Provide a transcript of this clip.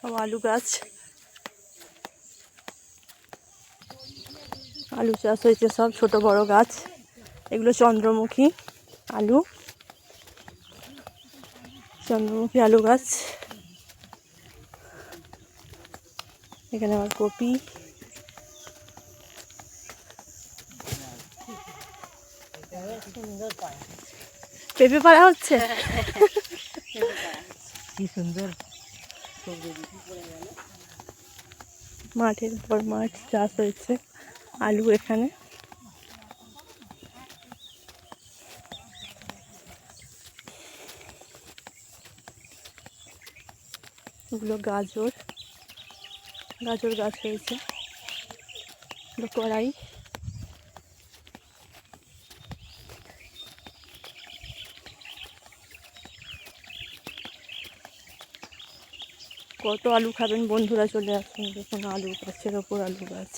সব আলু গাছ, আলু চাষ হয়েছে সব ছোট বড় গাছ। এগুলো চন্দ্রমুখী আলু, চন্দ্রমুখী আলু গাছ। এখানে আবার কপি, পেঁপে পাড়া হচ্ছে। কি সুন্দর মাঠের পর মাঠ চাষ হয়েছে আলু। এখানে এগুলো গাজর, গাজর গাছ হয়েছে। কড়াই, কত আলু খাবেন বন্ধুরা, চলে আসুন। দেখুন আলু গাছের ওপর আলু গাছ।